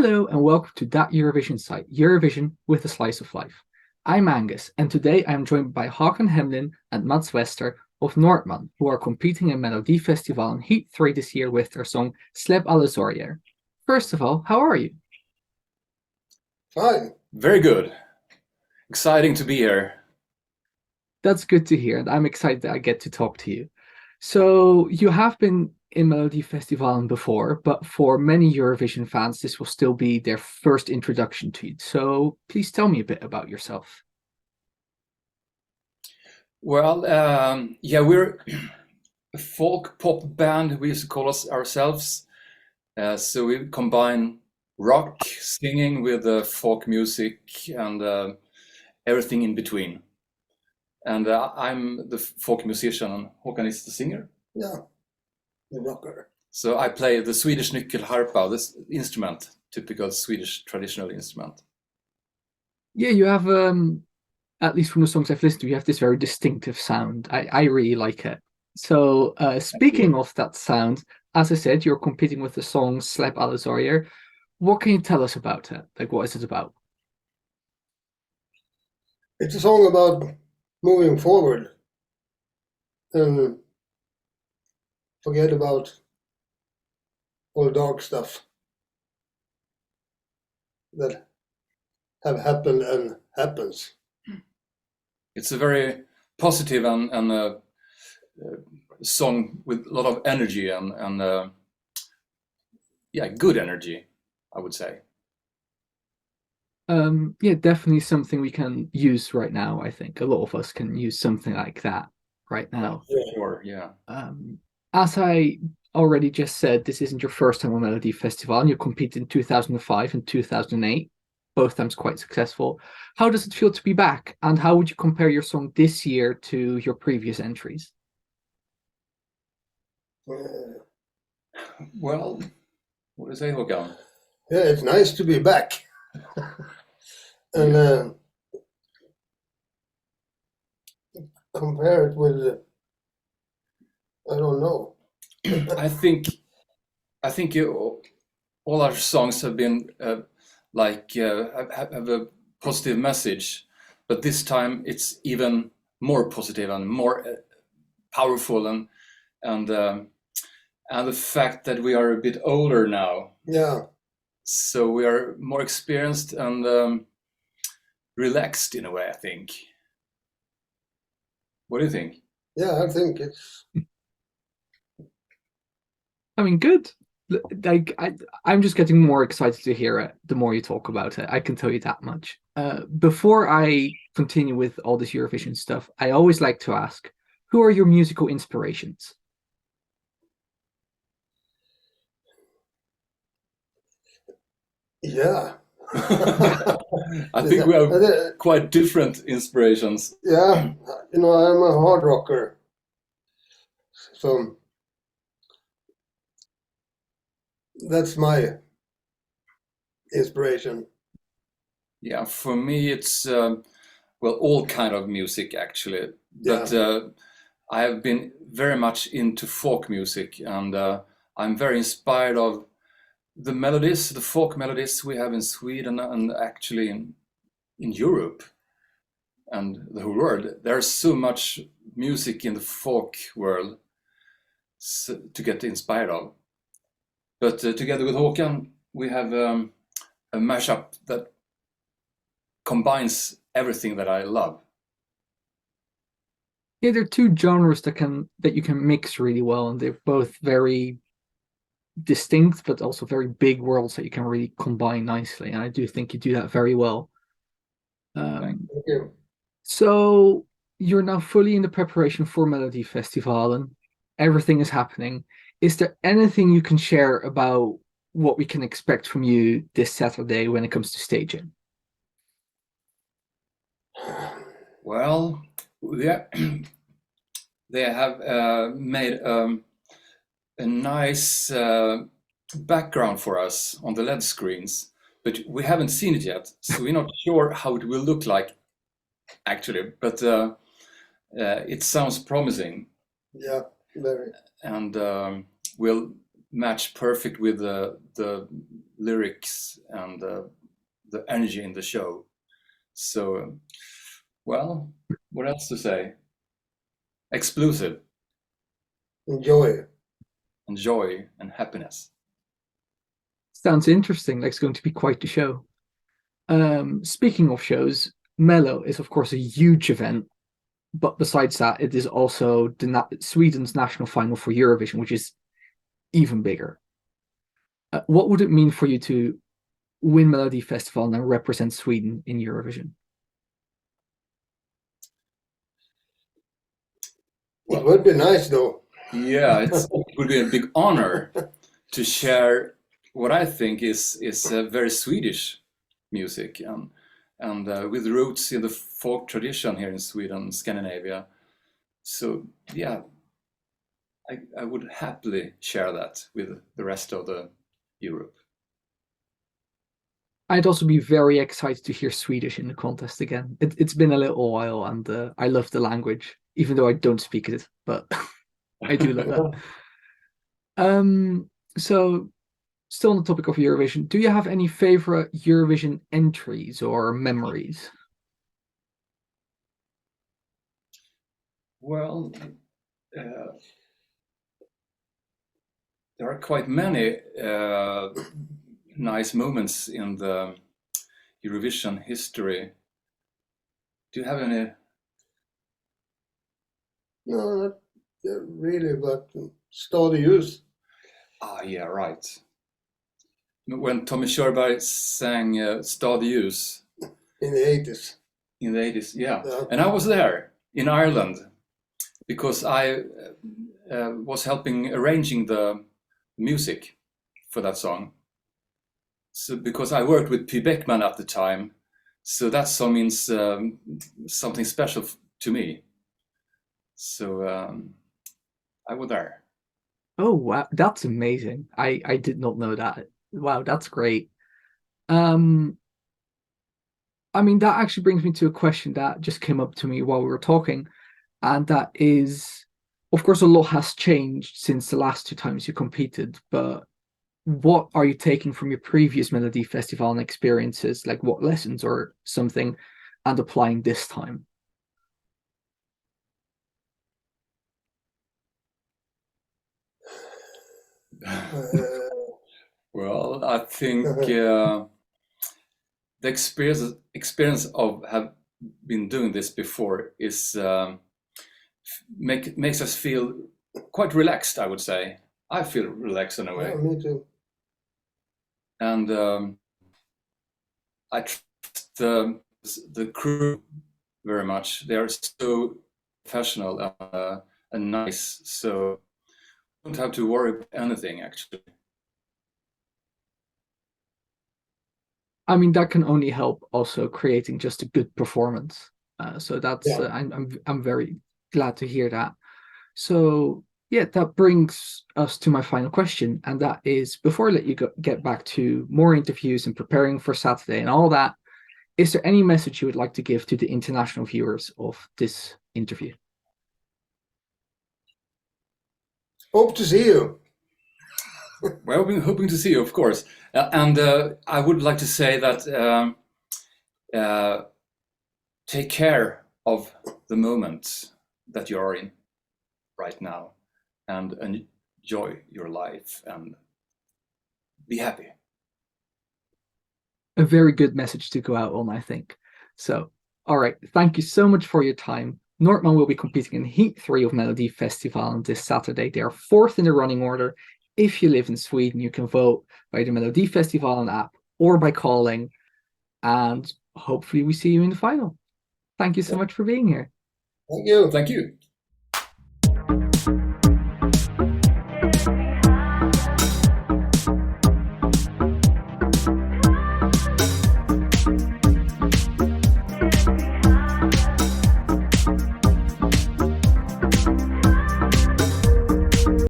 Hello and welcome to that Eurovision site, Eurovision with a Slice of Life. I'm Angus, and today I'm joined by Håkan Hemlin and Mats Wester of Nordman, who are competing in Melodifestivalen Heat 3 this year with their song Släpp, alla sorger. First of all, how are you? Fine. Very good. Exciting to be here. That's good to hear, and I'm excited that I get to talk to you. So, you have been in Melodifestivalen before, but for many Eurovision fans, this will still be their first introduction to you. So, please tell me a bit about yourself. Well, yeah, we're a folk pop band. We used to call us ourselves. So we combine rock singing with folk music and everything in between. And I'm the folk musician, and Håkan is the singer. Yeah, the rocker. So I play the Swedish nyckelharpa, this instrument, typical Swedish traditional instrument. Yeah, you have at least from the songs I've listened to, you have this very distinctive sound. I really like it. So speaking of that sound, as I said, you're competing with the song Släpp, alla sorger. What can you tell us about it? Like, what is it about? It's a song about moving forward and forget about all dark stuff that have happened and happens. It's a very positive and song with a lot of energy and yeah, good energy, I would say. Yeah, definitely something we can use right now. I think a lot of us can use something like that right now. Sure, yeah. As I already just said, this isn't your first time on Melodifestivalen, and you competed in 2005 and 2008, both times quite successful. How does it feel to be back, and how would you compare your song this year to your previous entries? Well, what do you say, Håkan? Yeah, it's nice to be back. And compare it with, I don't know. I think all our songs have been have a positive message, but this time it's even more positive and more powerful and the fact that we are a bit older now, Yeah, so we are more experienced and relaxed in a way, I think. What do you think? yeah, I think it's, I mean, good. Like I'm just getting more excited to hear it the more you talk about it. I can tell you that much. Before I continue with all this Eurovision stuff, I always like to ask, who are your musical inspirations? yeah. I think we have quite different inspirations. Yeah, I'm a hard rocker. So that's my inspiration. Yeah, for me it's well, all kind of music actually, Yeah, but I have been very much into folk music, and I'm very inspired of the melodies, the folk melodies we have in Sweden and actually in Europe and the whole world. There's so much music in the folk world to get inspired of. But together with Håkan, we have a mashup that combines everything that I love. Yeah, they're two genres that you can mix really well, and they're both very distinct, but also very big worlds that you can really combine nicely. And I do think you do that very well. Thank thank you. So you're now fully in the preparation for Melodifestivalen. Everything is happening. Is there anything you can share about what we can expect from you this Saturday when it comes to staging? Well, yeah, they have made a nice background for us on the LED screens, but we haven't seen it yet, so we're not sure how it will look like actually. But it sounds promising, Yeah, very. and will match perfect with the lyrics and the energy in the show. So, well, what else to say? Explosive, Enjoy. and joy, and happiness. Sounds interesting. Like it's going to be quite the show. Speaking of shows, Mello is of course a huge event, but besides that, it is also Sweden's national final for Eurovision, which is even bigger. What would it mean for you to win Melodifestivalen and represent Sweden in Eurovision? It would be nice though. Yeah, it would be a big honor to share what I think is very Swedish music and with roots in the folk tradition here in Sweden, Scandinavia. So yeah, I would happily share that with the rest of the Europe. I'd also be very excited to hear Swedish in the contest again. It's been a little while, and I love the language, even though I don't speak it, but I do love that. So still on the topic of Eurovision, do you have any favorite Eurovision entries or memories? Well, there are quite many nice moments in the Eurovision history. Do you have any? No, not really, but Stad Ljus. Ah, yeah, right. When Tommy Körberg sang Stad Ljus In the 80s. in the 80s, yeah. Yeah. And I was there in Ireland because I was helping arranging the music for that song. So because I worked with P. Beckman at the time, so that song means something special to me. So I was there. Oh wow, that's amazing. I did not know that. Wow, that's great. I mean, that actually brings me to a question that just came up to me while we were talking, and that is, of course, a lot has changed since the last two times you competed, but what are you taking from your previous Melodifestivalen experiences? Like what lessons or something, and applying this time? Well, I think the experience of have been doing this before is makes us feel quite relaxed, I would say. I feel relaxed in a way. Yeah, me too. And I trust the crew very much. They are so professional and nice, so I don't have to worry about anything actually. I mean, that can only help also creating just a good performance. So that's Yeah. I'm very glad to hear that. So yeah, that brings us to my final question, and that is, before I let you get back to more interviews and preparing for Saturday and all that, is there any message you would like to give to the international viewers of this interview? Hope to see you. Well, we're hoping to see you, of course. And I would like to say that take care of the moment that you are in right now and enjoy your life and be happy. A very good message to go out on, I think. So, all right. Thank you so much for your time. Nordman will be competing in Heat 3 of Melodifestivalen this Saturday. They are fourth in the running order. If you live in Sweden, you can vote by the Melodifestivalen app or by calling. And hopefully we see you in the final. Thank you so much for being here. Thank you. Thank you.